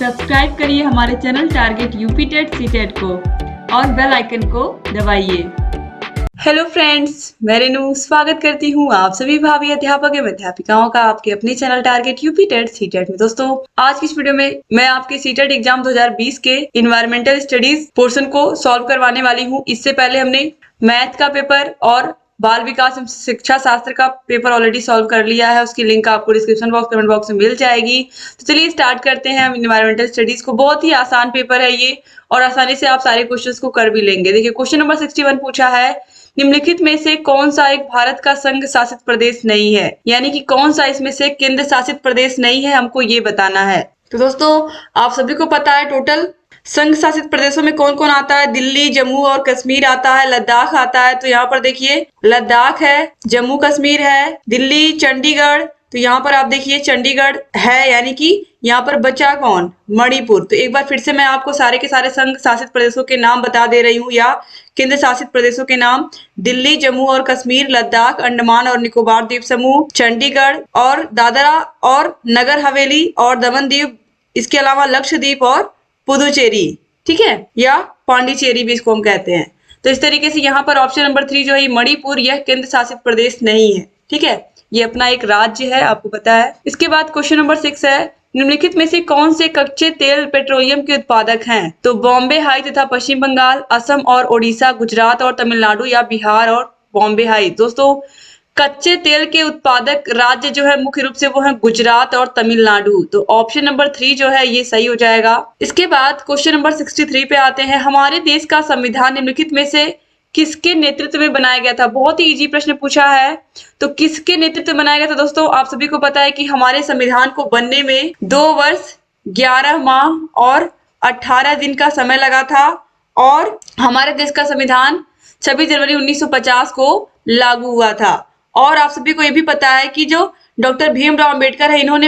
Subscribe करिए हमारे channel target UP TET CTET को और बेल आइकन को दबाइए। हेलो फ्रेंड्स, मैं रेनू स्वागत करती हूँ आप सभी भावी अध्यापक एवं अध्यापिकाओं का आपके अपने channel target UP TET CTET में। दोस्तों, आज की इस वीडियो में मैं आपके सीटेट एग्जाम 2020 के इन्वायरमेंटल स्टडीज पोर्शन को सॉल्व करवाने वाली हूँ। इससे पहले हमने मैथ का पेपर और बाल विकास एवं शिक्षा शास्त्र का पेपर ऑलरेडी सॉल्व कर लिया है। उसकी लिंक आपको डिस्क्रिप्शन बॉक्स कमेंट बॉक्स में मिल जाएगी। तो चलिए स्टार्ट करते हैं हम इन्वायरमेंटल स्टडीज को। बहुत ही आसान पेपर है ये और आसानी से आप सारे क्वेश्चंस को कर भी लेंगे। देखिए, क्वेश्चन नंबर 61 पूछा है, निम्नलिखित में से कौन सा एक भारत का संघ शासित प्रदेश नहीं है, यानी कि कौन सा इसमें से केंद्र शासित प्रदेश नहीं है, हमको ये बताना है। तो दोस्तों, आप सभी को पता है टोटल संघ शासित प्रदेशों में कौन कौन आता है। दिल्ली, जम्मू और कश्मीर आता है, लद्दाख आता है। तो यहाँ पर देखिए लद्दाख है, जम्मू कश्मीर है, दिल्ली, चंडीगढ़। तो यहाँ पर आप देखिए चंडीगढ़ है, यानी कि यहाँ पर बचा कौन, मणिपुर। तो एक बार फिर से मैं आपको सारे के सारे संघ शासित प्रदेशों के नाम बता दे रही हूँ, या केंद्र शासित प्रदेशों के नाम। दिल्ली, जम्मू और कश्मीर, लद्दाख, अंडमान और निकोबार द्वीप समूह, चंडीगढ़ और दादरा और नगर हवेली और दमन दीव, इसके अलावा लक्षद्वीप और पुदुचेरी, ठीक है, या पांडिचेरी भी इसको हम कहते हैं। तो इस तरीके से यहाँ पर ऑप्शन नंबर 3 जो है मणिपुर, यह केंद्र शासित प्रदेश नहीं है, ठीक है, ये अपना एक राज्य है, आपको पता है। इसके बाद क्वेश्चन नंबर 6 है, निम्नलिखित में से कौन से कच्चे तेल पेट्रोलियम के उत्पादक हैं। तो बॉम्बे हाई तथा पश्चिम बंगाल, असम और ओडिशा, गुजरात और तमिलनाडु, या बिहार और बॉम्बे हाई। दोस्तों, कच्चे तेल के उत्पादक राज्य जो है मुख्य रूप से वो है गुजरात और तमिलनाडु। तो ऑप्शन नंबर 3 जो है ये सही हो जाएगा। इसके बाद क्वेश्चन नंबर 63 पे आते हैं, हमारे देश का संविधान निम्नलिखित में से किसके नेतृत्व में बनाया गया था। बहुत ही इजी प्रश्न पूछा है। तो किसके नेतृत्व में बनाया गया था। दोस्तों, आप सभी को पता है कि हमारे संविधान को बनने में 2 वर्ष 11 माह और 18 दिन का समय लगा था और हमारे देश का संविधान 26 जनवरी 1950 को लागू हुआ था। और आप सभी को ये भी पता है कि जो डॉक्टर भीमराव अंबेडकर है, इन्होंने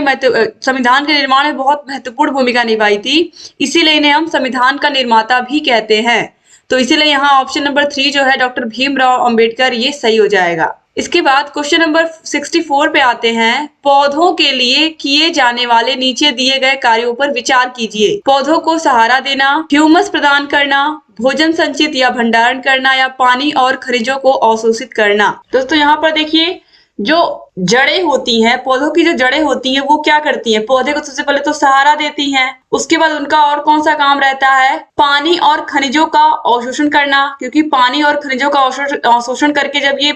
संविधान के निर्माण में बहुत महत्वपूर्ण भूमिका निभाई थी, इसीलिए इन्हें हम संविधान का निर्माता भी कहते हैं। तो इसीलिए यहाँ ऑप्शन नंबर 3 जो है डॉक्टर भीमराव अंबेडकर, ये सही हो जाएगा। इसके बाद क्वेश्चन नंबर 64 पे आते हैं, पौधों के लिए किए जाने वाले नीचे दिए गए कार्यों पर विचार कीजिए। पौधों को सहारा देना, ह्यूमस प्रदान करना, भोजन संचित या भंडारण करना, या पानी और खनिजों को अवशोषित करना। दोस्तों, यहाँ पर देखिए जो जड़ें होती हैं, पौधों की जो जड़ें होती हैं वो क्या करती हैं, पौधे को सबसे पहले तो सहारा देती हैं। उसके बाद उनका और कौन सा काम रहता है, पानी और खनिजों का अवशोषण करना, क्योंकि पानी और खनिजों का अवशोषण करके जब ये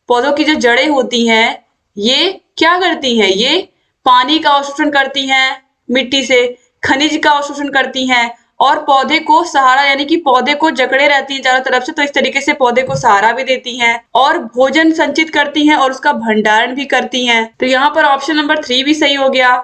पौधों की जो जड़ें होती हैं ये क्या करती हैं, ये पानी का अवशोषण करती हैं मिट्टी से, खनिज का अवशोषण करती हैं और पौधे को सहारा, यानी कि पौधे को जकड़े रहती हैं चारों तरफ से। तो इस तरीके से पौधे को सहारा भी देती हैं और भोजन संचित करती हैं और उसका भंडारण भी करती हैं। तो यहाँ पर ऑप्शन नंबर 3 भी सही हो गया,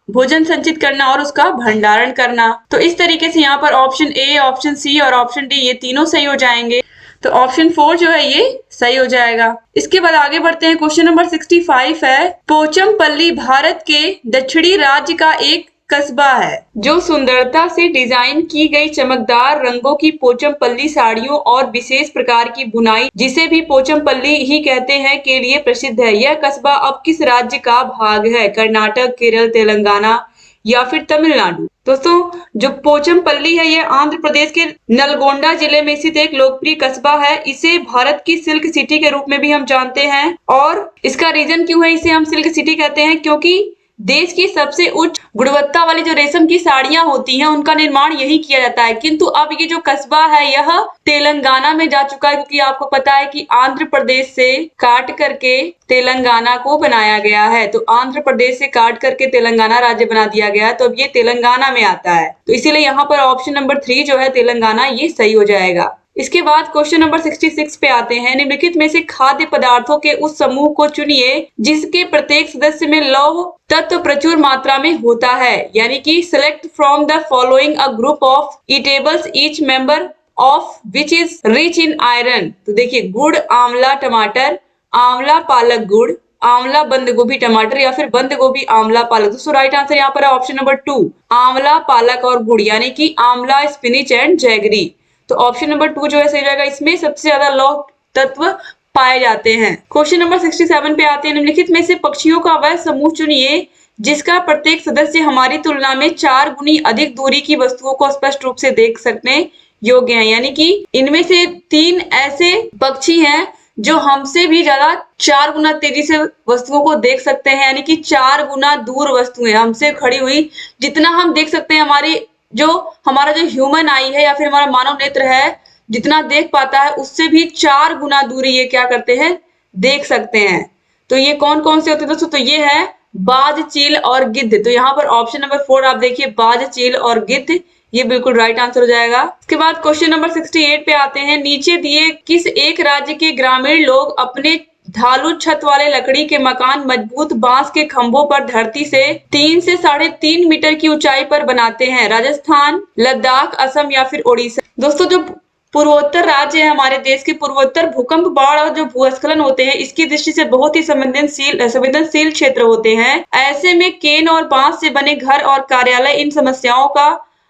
भोजन संचित करना और उसका भंडारण करना। तो इस तरीके से यहाँ पर ऑप्शन ए, ऑप्शन सी और ऑप्शन डी, ये तीनों सही हो जाएंगे। तो ऑप्शन 4 जो है ये सही हो जाएगा। इसके बाद आगे बढ़ते हैं, क्वेश्चन नंबर 65 है, पोचमपल्ली भारत के दक्षिणी राज्य का एक कस्बा है जो सुंदरता से डिजाइन की गई चमकदार रंगों की पोचमपल्ली साड़ियों और विशेष प्रकार की बुनाई, जिसे भी पोचमपल्ली ही कहते हैं, के लिए प्रसिद्ध है। यह कस्बा अब किस राज्य का भाग है, कर्नाटक, केरल, तेलंगाना या फिर तमिलनाडु। दोस्तों, जो पोचमपल्ली है यह आंध्र प्रदेश के नलगोंडा जिले में स्थित एक लोकप्रिय कस्बा है। इसे भारत की सिल्क सिटी के रूप में भी हम जानते हैं। और इसका रीजन क्यों है इसे हम सिल्क सिटी कहते हैं, क्योंकि देश की सबसे उच्च गुणवत्ता वाली जो रेशम की साड़ियां होती हैं उनका निर्माण यही किया जाता है। किंतु अब ये जो कस्बा है यह तेलंगाना में जा चुका है, क्योंकि आपको पता है कि आंध्र प्रदेश से काट करके तेलंगाना को बनाया गया है। तो आंध्र प्रदेश से काट करके तेलंगाना राज्य बना दिया गया है, तो अब ये तेलंगाना में आता है। तो इसीलिए यहाँ पर ऑप्शन नंबर 3 जो है तेलंगाना, ये सही हो जाएगा। इसके बाद क्वेश्चन नंबर 66 पे आते हैं, निम्नलिखित में से खाद्य पदार्थों के उस समूह को चुनिए जिसके प्रत्येक सदस्य में लौह तत्व प्रचुर मात्रा में होता है, यानी कि select from the following a group of eatables each member of which is rich in iron. तो देखिए, गुड़, आंवला, टमाटर, आंवला पालक गुड़, आंवला बंद गोभी टमाटर, या फिर बंद गोभी आंवला पालक। तो राइट आंसर यहाँ पर है ऑप्शन नंबर 2, आंवला पालक और गुड़, यानी कि आंवला, स्पिनिच एंड जैगरी। तो ऑप्शन नंबर 2 जो है सही जाएगा, इसमें सबसे ज्यादा लौह तत्व पाए जाते हैं। क्वेश्चन नंबर 67 पे आते हैं, निम्नलिखित में से पक्षियों का वह समूह चुनिए जिसका प्रत्येक सदस्य हमारी तुलना में 4 गुनी अधिक दूरी की वस्तुओं को स्पष्ट रूप से देख सकने योग्य हैं। यानी कि इनमें से 3 ऐसे पक्षी हैं जो हमसे भी ज्यादा 4 गुना तेजी से वस्तुओं को देख सकते हैं। यानी कि 4 गुना दूर वस्तुएं हमसे खड़ी हुई जितना हम देख सकते हैं, हमारा जो ह्यूमन आई है या फिर हमारा मानव नेत्र है जितना देख पाता है, उससे भी 4 गुना दूरी ये क्या करते हैं, देख सकते हैं। तो ये कौन कौन से होते हैं दोस्तों? तो ये है बाज, चील और गिद्ध। तो यहाँ पर ऑप्शन नंबर 4 आप देखिए, बाज, चील और गिद्ध, ये बिल्कुल राइट आंसर हो जाएगा। इसके बाद क्वेश्चन नंबर 68 पे आते हैं। नीचे दिए किस एक राज्य के ग्रामीण लोग अपने ढालू छत वाले लकड़ी के मकान मजबूत बांस के खंभों पर धरती से 3 से 3.5 मीटर की ऊंचाई पर बनाते हैं? राजस्थान, लद्दाख, असम या फिर ओडिशा। दोस्तों, जो पूर्वोत्तर राज्य है हमारे देश के, पूर्वोत्तर भूकंप, बाढ़ और जो भूस्खलन होते हैं इसकी दृष्टि से बहुत ही संवेदनशील क्षेत्र होते हैं। ऐसे में केन और बांस से बने घर और कार्यालय इन समस्याओं का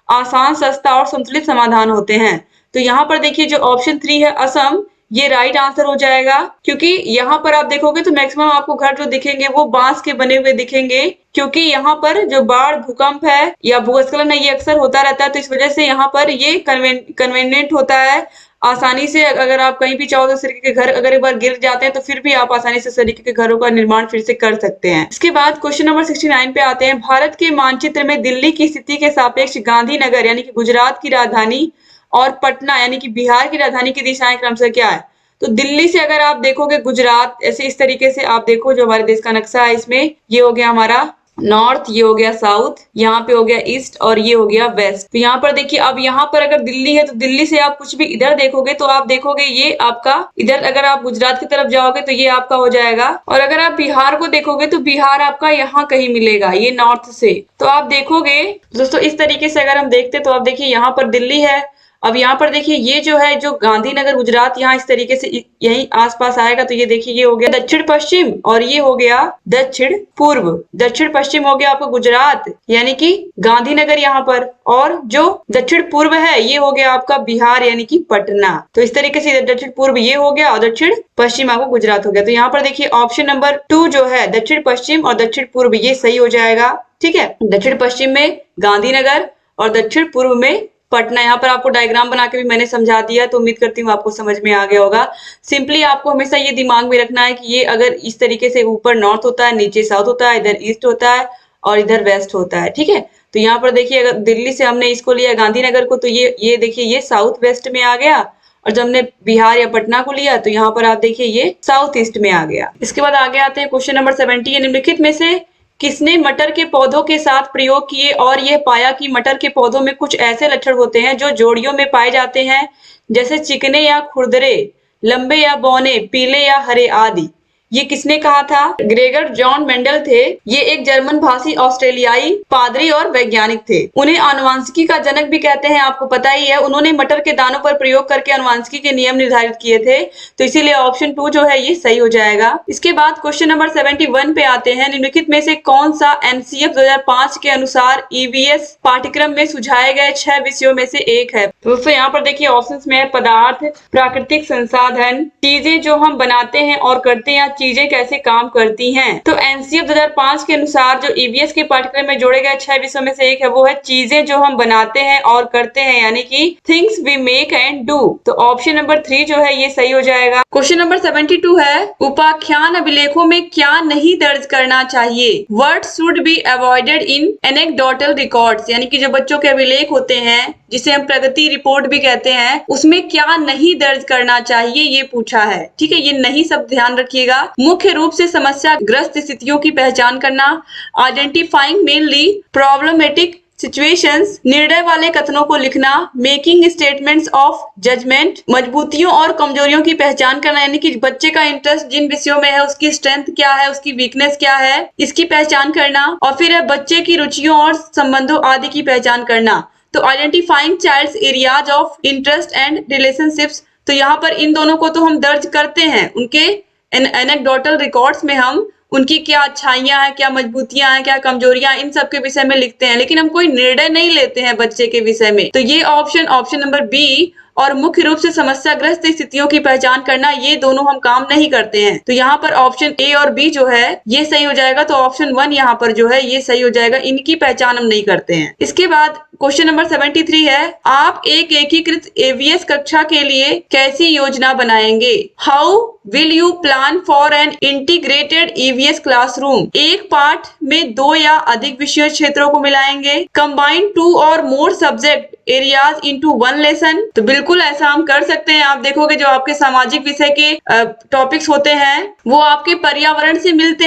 आसान, सस्ता और संतुलित समाधान होते हैं। तो यहाँ पर देखिए जो ऑप्शन 3 है असम, ये राइट आंसर हो जाएगा, क्योंकि यहाँ पर आप देखोगे तो मैक्सिमम आपको घर जो दिखेंगे वो बांस के बने हुए दिखेंगे, क्योंकि यहाँ पर जो बाढ़, भूकंप है या भूस्खलन है ये अक्सर होता रहता है। तो इस वजह से यहाँ पर ये कन्वेनियंट होता है। आसानी से अगर आप कहीं भी चाहो तो इस तरीके के घर अगर एक बार गिर जाते हैं तो फिर भी आप आसानी से इस तरीके के घरों का निर्माण फिर से कर सकते हैं। इसके बाद क्वेश्चन नंबर 69 पे आते हैं। भारत के मानचित्र में दिल्ली की स्थिति के सापेक्ष गांधीनगर यानी कि गुजरात की राजधानी और पटना यानी कि बिहार की राजधानी की दिशाएं क्रमशः क्या है? तो दिल्ली से अगर आप देखोगे गुजरात, ऐसे इस तरीके से आप देखो जो हमारे देश का नक्शा है इसमें, ये हो गया हमारा नॉर्थ, ये हो गया साउथ, यहाँ पे हो गया ईस्ट और ये हो गया वेस्ट। तो यहाँ पर देखिए, अब यहाँ पर अगर दिल्ली है तो दिल्ली से आप कुछ भी इधर देखोगे तो आप देखोगे ये आपका इधर, अगर आप गुजरात की तरफ जाओगे तो ये आपका हो जाएगा, और अगर आप बिहार को देखोगे तो बिहार आपका यहाँ कहीं मिलेगा, ये नॉर्थ से। तो आप देखोगे दोस्तों इस तरीके से अगर हम देखते तो आप देखिए यहाँ पर दिल्ली है। अब यहाँ पर देखिए ये जो है जो गांधीनगर गुजरात यहाँ इस तरीके से यहीं आसपास आएगा। तो ये देखिए ये हो गया दक्षिण पश्चिम और ये हो गया दक्षिण पूर्व। दक्षिण पश्चिम हो गया आपका गुजरात यानी कि गांधीनगर यहाँ पर, और जो दक्षिण पूर्व है ये हो गया आपका बिहार यानी कि पटना। तो इस तरीके से दक्षिण पूर्व ये हो गया और दक्षिण पश्चिम आपको गुजरात हो गया। तो यहाँ पर देखिए ऑप्शन नंबर 2 जो है दक्षिण पश्चिम और दक्षिण पूर्व ये सही हो जाएगा। ठीक है, दक्षिण पश्चिम में गांधीनगर और दक्षिण पूर्व में पटना। यहाँ पर आपको डायग्राम बना के भी मैंने समझा दिया, तो उम्मीद करती हूँ आपको समझ में आ गया होगा। सिंपली आपको हमेशा ये दिमाग में रखना है कि ये अगर इस तरीके से ऊपर नॉर्थ होता है, नीचे साउथ होता है, इधर ईस्ट होता है और इधर वेस्ट होता है। ठीक है, तो यहाँ पर देखिए अगर दिल्ली से हमने इसको लिया गांधीनगर को, तो ये देखिए ये साउथ वेस्ट में आ गया, और जब हमने बिहार या पटना को लिया तो यहाँ पर आप देखिए ये साउथ ईस्ट में आ गया। इसके बाद आगे आते हैं क्वेश्चन नंबर 70। निम्नलिखित में से किसने मटर के पौधों के साथ प्रयोग किए और यह पाया कि मटर के पौधों में कुछ ऐसे लक्षण होते हैं जो जोड़ियों में पाए जाते हैं, जैसे चिकने या खुरदरे, लंबे या बौने, पीले या हरे आदि? ये किसने कहा था? ग्रेगर जॉन मेंडल थे। ये एक जर्मन भाषी ऑस्ट्रेलियाई पादरी और वैज्ञानिक थे। उन्हें आनुवांशिकी का जनक भी कहते हैं, आपको पता ही है। उन्होंने मटर के दानों पर प्रयोग करके आनुवांशिकी के नियम निर्धारित किए थे, तो इसीलिए ऑप्शन 2 जो है ये सही हो जाएगा। इसके बाद क्वेश्चन नंबर 71 पे आते हैं। निम्नलिखित में से कौन सा एनसीएफ 2005 के अनुसार ईवीएस पाठ्यक्रम में सुझाए गए 6 विषयों में से एक है? दोस्तों यहाँ पर देखिए ऑप्शंस में है पदार्थ, प्राकृतिक संसाधन, चीजें जो हम बनाते हैं और करते हैं, चीजें कैसे काम करती हैं। तो एनसीएफ 2005 के अनुसार जो ईवीएस के पाठ्यक्रम में जोड़े गए 6 विषयों में से एक है, वो है चीजें जो हम बनाते हैं और करते हैं, यानी कि things we make and do. तो ऑप्शन नंबर 3 जो है ये सही हो जाएगा। क्वेश्चन नंबर 72 है, उपाख्यान अभिलेखों में क्या नहीं दर्ज करना चाहिए? Word should be avoided in anecdotal records, यानी कि जो बच्चों के अभिलेख होते हैं जिसे हम प्रगति रिपोर्ट भी कहते हैं, उसमें क्या नहीं दर्ज करना चाहिए ये पूछा है। ठीक है, ये नहीं सब ध्यान रखिएगा। मुख्य रूप से समस्या ग्रस्त स्थितियों की पहचान करना, आइडेंटिफाइंग मेनली प्रॉब्लमेटिक सिचुएशंस, निर्णय वाले कथनों को लिखना, मेकिंग स्टेटमेंट्स ऑफ जजमेंट, मजबूतियों और कमजोरियों की पहचान करना, यानी कि बच्चे का इंटरेस्ट जिन विषयों में है उसकी स्ट्रेंथ क्या है, उसकी वीकनेस क्या है, इसकी पहचान करना, और फिर है बच्चे की रुचियों और संबंधों आदि की पहचान करना। तो identifying child's areas of interest and relationships, तो यहाँ पर इन दोनों को तो हम दर्ज करते हैं, उनके एनेक्डोटल रिकॉर्ड्स में हम उनकी क्या अच्छाइयां हैं, क्या मजबूतियां हैं, क्या कमजोरियां, इन सब के विषय में लिखते हैं, लेकिन हम कोई निर्णय नहीं लेते हैं बच्चे के विषय में। तो ये ऑप्शन नंबर बी और मुख्य रूप से समस्याग्रस्त स्थितियों की पहचान करना, ये दोनों हम काम नहीं करते हैं। तो यहाँ पर ऑप्शन ए और बी जो है ये सही हो जाएगा। तो ऑप्शन 1 यहाँ पर जो है ये सही हो जाएगा, इनकी पहचान हम नहीं करते हैं। इसके बाद क्वेश्चन नंबर 73 है, आप एक एकीकृत एवीएस कक्षा के लिए कैसी योजना बनाएंगे? How will you plan for an integrated EVS classroom? एक पाठ में 2 या अधिक विषय क्षेत्रों को मिलाएंगे? कंबाइन 2 और more subject areas into 1 lesson? तो बिल्कुल ऐसा हम कर सकते हैं। आप देखोगे जो आपके सामाजिक विषय के टॉपिक्स होते हैं वो आपके पर्यावरण से मिलते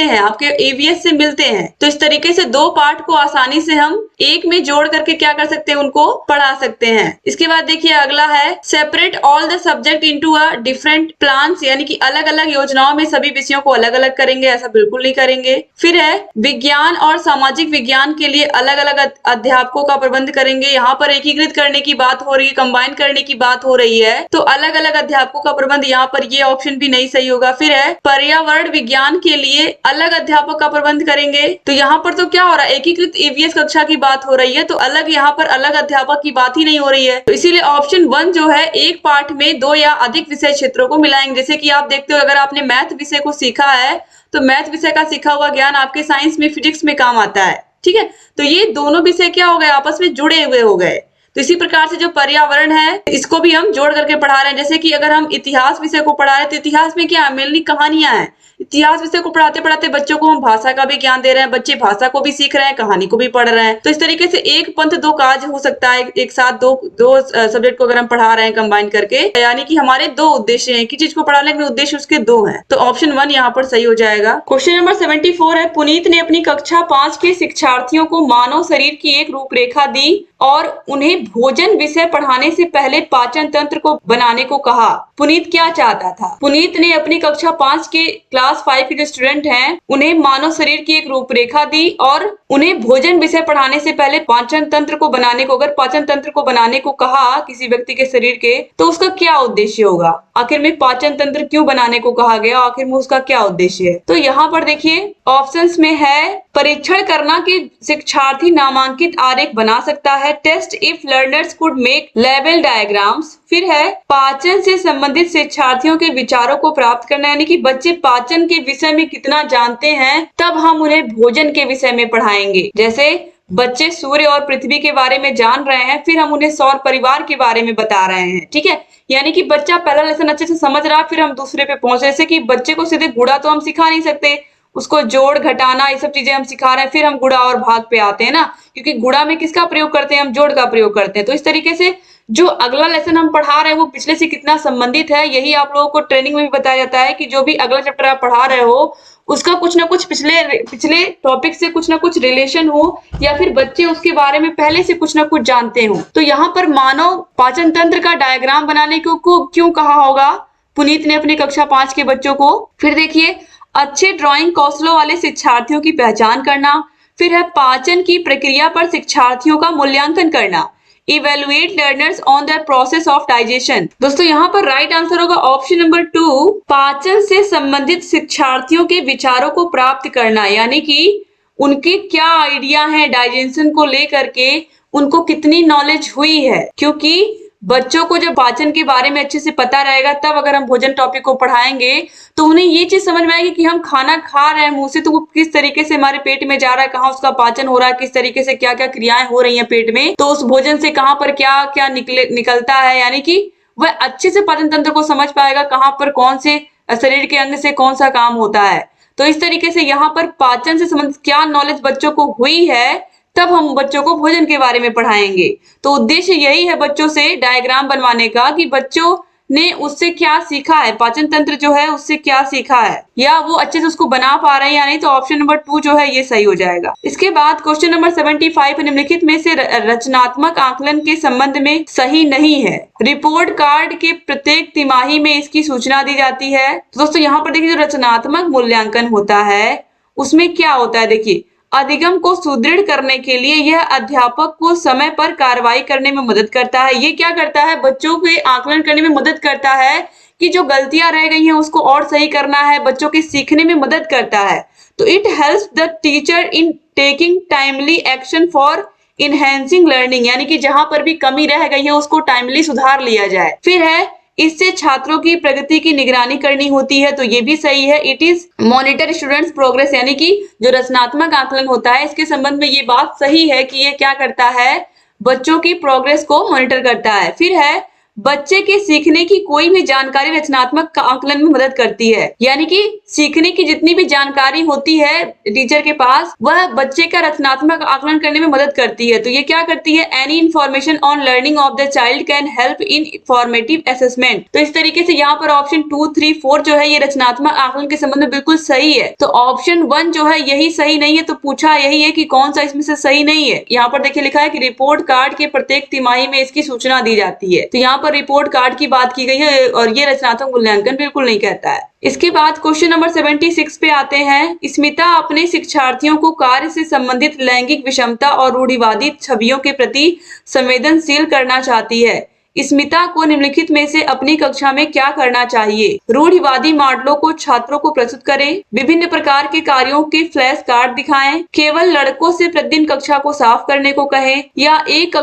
हैं, आपके एवीएस से मिलते हैं। तो इस तरीके से 2 पाठ को आसानी से हम एक में जोड़ करके क्या कर सकते हैं, उनको पढ़ा सकते हैं। इसके बाद देखिए अगला है, separate all the subject into a different plans, यानी कि अलग अलग योजनाओं में सभी विषयों को अलग अलग करेंगे, ऐसा बिल्कुल नहीं करेंगे। फिर है, विज्ञान और सामाजिक विज्ञान के लिए अलग अलग अध्यापकों का प्रबंध करेंगे। यहाँ पर एकीकृत करने की बात हो रही है, कंबाइन करने की बात हो रही है, तो अलग अलग अध्यापकों का प्रबंध, यहाँ पर ये ऑप्शन भी नहीं सही होगा। फिर है, पर्यावरण विज्ञान के लिए अलग अध्यापक का प्रबंध करेंगे। तो यहाँ पर तो क्या हो रहा है, एकीकृत ईवीएस कक्षा की बात हो रही है, तो अलग यहाँ पर अलग अध्यापक की बात ही नहीं हो रही है। तो इसीलिए ऑप्शन 1 जो है, एक पाठ में 2 या अधिक विषय क्षेत्रों को मिलाएंगे। जैसे कि आप देखते हो अगर आपने मैथ विषय को सीखा है तो मैथ विषय का सीखा हुआ ज्ञान आपके साइंस में, फिजिक्स में काम आता है। ठीक है, तो ये दोनों विषय क्या हो गए, आपस में जुड़े हुए हो गए। तो इसी प्रकार से जो पर्यावरण है इसको भी हम जोड़ करके पढ़ा रहे हैं। जैसे कि अगर हम इतिहास विषय को पढ़ा रहे हैं तो इतिहास में क्या है, मेनली कहानियां हैं। इतिहास विषय को पढ़ाते पढ़ाते बच्चों को हम भाषा का भी ज्ञान दे रहे हैं, बच्चे भाषा को भी सीख रहे हैं, कहानी को भी पढ़ रहे हैं। तो इस तरीके से एक पंथ 2 काज हो सकता है, एक साथ दो सब्जेक्ट को अगर हम पढ़ा रहे हैं कंबाइन करके, यानी कि हमारे 2 उद्देश्य हैं, एक ही चीज को पढ़ाने के उद्देश्य उसके 2 हैं। तो ऑप्शन 1 यहाँ पर सही हो जाएगा। क्वेश्चन नंबर 74 है, पुनीत ने अपनी कक्षा 5 के शिक्षार्थियों को मानव शरीर की एक रूपरेखा दी और उन्हें भोजन विषय पढ़ाने से पहले पाचन तंत्र को बनाने को कहा। पुनीत क्या चाहता था? पुनीत ने अपनी कक्षा 5 के क्लास 5 के जो स्टूडेंट हैं उन्हें मानव शरीर की एक रूपरेखा दी और उन्हें भोजन विषय पढ़ाने से पहले पाचन तंत्र को बनाने को, अगर पाचन तंत्र को बनाने को कहा किसी व्यक्ति के शरीर के, तो उसका क्या उद्देश्य होगा? आखिर में पाचन तंत्र क्यों बनाने को कहा गया, आखिर में उसका क्या उद्देश्य है? तो यहाँ पर देखिए ऑप्शंस में है, परीक्षण करना कि शिक्षार्थी नामांकित आरेख बना सकता है, test if learners could make level diagrams. फिर है, पाचन से संबंधित शिक्षार्थियों के विचारों को प्राप्त करना, यानी कि बच्चे पाचन के विषय में कितना जानते हैं तब हम उन्हें भोजन के विषय में पढ़ाएंगे। जैसे बच्चे सूर्य और पृथ्वी के बारे में जान रहे हैं, फिर हम उन्हें सौर परिवार के बारे में बता रहे हैं। ठीक है, यानी कि बच्चा पहला लेसन अच्छे से समझ रहा, फिर हम दूसरे पे पहुंचे। जैसे कि बच्चे को सीधे गुणा तो हम सिखा नहीं सकते, उसको जोड़ घटाना ये सब चीजें हम सिखा रहे हैं, फिर हम गुणा और भाग पे आते हैं ना, क्योंकि गुणा में किसका प्रयोग करते हैं, हम जोड़ का प्रयोग करते हैं। तो इस तरीके से जो अगला लेसन हम पढ़ा रहे हैं वो पिछले से कितना संबंधित है, यही आप लोगों को ट्रेनिंग में भी बताया जाता है कि जो भी अगला चैप्टर आप पढ़ा रहे हो उसका कुछ ना कुछ पिछले टॉपिक से कुछ ना कुछ रिलेशन हो, या फिर बच्चे उसके बारे में पहले से कुछ ना कुछ जानते हो। तो यहाँ पर मानव पाचन तंत्र का डायग्राम बनाने को क्यों कहा होगा पुनीत ने अपने कक्षा 5 के बच्चों को? फिर देखिए, अच्छे ड्राइंग कौशलों वाले शिक्षार्थियों की पहचान करना। फिर है, पाचन की प्रक्रिया पर शिक्षार्थियों का मूल्यांकन करना, evaluate learners on the process of digestion. दोस्तों यहाँ पर राइट आंसर होगा ऑप्शन नंबर 2, पाचन से संबंधित शिक्षार्थियों के विचारों को प्राप्त करना, यानी कि उनके क्या आइडिया है डाइजेशन को लेकर के, उनको कितनी नॉलेज हुई है। क्योंकि बच्चों को जब पाचन के बारे में अच्छे से पता रहेगा तब अगर हम भोजन टॉपिक को पढ़ाएंगे तो उन्हें ये चीज समझ में आएगी कि हम खाना खा रहे हैं मुंह से तो वो किस तरीके से हमारे पेट में जा रहा है, कहाँ उसका पाचन हो रहा है, किस तरीके से क्या क्या क्रियाएं हो रही हैं पेट में, तो उस भोजन से कहाँ पर क्या क्या निकलता है, यानी कि वह अच्छे से पाचन तंत्र को समझ पाएगा, कहाँ पर कौन से शरीर के अंग से कौन सा काम होता है। तो इस तरीके से यहाँ पर पाचन से संबंधित क्या नॉलेज बच्चों को हुई है तब हम बच्चों को भोजन के बारे में पढ़ाएंगे। तो उद्देश्य यही है बच्चों से डायग्राम बनवाने का कि बच्चों ने उससे क्या सीखा है, पाचन तंत्र जो है उससे क्या सीखा है, या वो अच्छे से उसको बना पा रहे हैं या नहीं। तो ऑप्शन नंबर 2 जो है ये सही हो जाएगा। इसके बाद क्वेश्चन नंबर 75, निम्नलिखित में से रचनात्मक आकलन के संबंध में सही नहीं है। रिपोर्ट कार्ड के प्रत्येक तिमाही में इसकी सूचना दी जाती है। तो दोस्तों यहाँ पर देखिए, जो रचनात्मक मूल्यांकन होता है उसमें क्या होता है, देखिए अधिगम को सुदृढ़ करने के लिए यह अध्यापक को समय पर कार्रवाई करने में मदद करता है। ये क्या करता है, बच्चों के आकलन करने में मदद करता है कि जो गलतियां रह गई हैं उसको और सही करना है, बच्चों के सीखने में मदद करता है। तो it helps the teacher in taking timely action for enhancing learning, यानी कि जहां पर भी कमी रह गई है उसको टाइमली सुधार लिया जाए। फिर है इससे छात्रों की प्रगति की निगरानी करनी होती है, तो ये भी सही है। It is monitor students progress, यानी कि जो रचनात्मक आकलन होता है इसके संबंध में ये बात सही है कि ये क्या करता है, बच्चों की प्रोग्रेस को मॉनिटर करता है। फिर है बच्चे के सीखने की कोई भी जानकारी रचनात्मक आकलन में मदद करती है, यानी कि सीखने की जितनी भी जानकारी होती है टीचर के पास वह बच्चे का रचनात्मक आकलन करने में मदद करती है। तो ये क्या करती है, any information on learning of the child can help in formative assessment. तो इस तरीके से यहाँ पर ऑप्शन 2, 3, 4 जो है ये रचनात्मक आकलन के संबंध में बिल्कुल सही है। तो ऑप्शन 1 जो है यही सही नहीं है, तो पूछा यही है कि कौन सा इसमें से सही नहीं है। यहाँ पर देखिए लिखा है कि रिपोर्ट कार्ड के प्रत्येक तिमाही में इसकी सूचना दी जाती है, तो यहाँ पर रिपोर्ट कार्ड की बात की गई है और ये रचनात्मक मूल्यांकन बिल्कुल नहीं कहता है। इसके बाद क्वेश्चन नंबर 76 पे आते हैं। स्मिता अपने शिक्षार्थियों को कार्य से संबंधित लैंगिक विषमता और रूढ़िवादी छवियों के प्रति संवेदनशील करना चाहती है। स्मिता को निम्नलिखित में से अपनी कक्षा में क्या करना चाहिए? रूढ़िवादी मॉडलों को छात्रों को प्रस्तुत करें, विभिन्न प्रकार के कार्यों के फ्लैश कार्ड दिखाएं, केवल लड़कों से प्रतिदिन कक्षा को साफ करने को कहें, या एक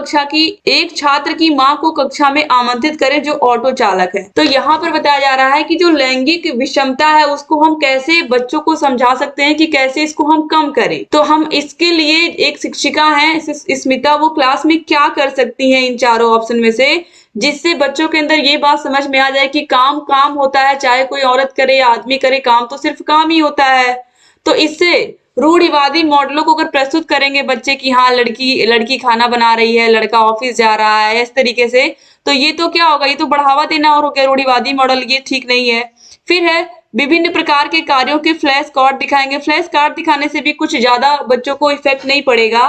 छात्र की मां को कक्षा में आमंत्रित करें जो ऑटो चालक है। तो यहाँ पर बताया जा रहा है कि जो लैंगिक विषमता है उसको हम कैसे बच्चों को समझा सकते हैं कि कैसे इसको हम कम करें। तो हम इसके लिए एक शिक्षिका है स्मिता, वो क्लास में क्या कर सकती है इन चारों ऑप्शन में से, जिससे बच्चों के अंदर ये बात समझ में आ जाए कि काम काम होता है, चाहे कोई औरत करे या आदमी करे, काम तो सिर्फ काम ही होता है। तो इससे रूढ़िवादी मॉडलों को अगर प्रस्तुत करेंगे बच्चे की हाँ लड़की खाना बना रही है, लड़का ऑफिस जा रहा है, इस तरीके से, तो ये तो क्या होगा, ये तो बढ़ावा देना और हो गया रूढ़िवादी मॉडल, ये ठीक नहीं है। फिर है विभिन्न प्रकार के कार्यों के फ्लैश कार्ड दिखाएंगे। फ्लैश कार्ड दिखाने से भी कुछ ज्यादा बच्चों को इफेक्ट नहीं पड़ेगा,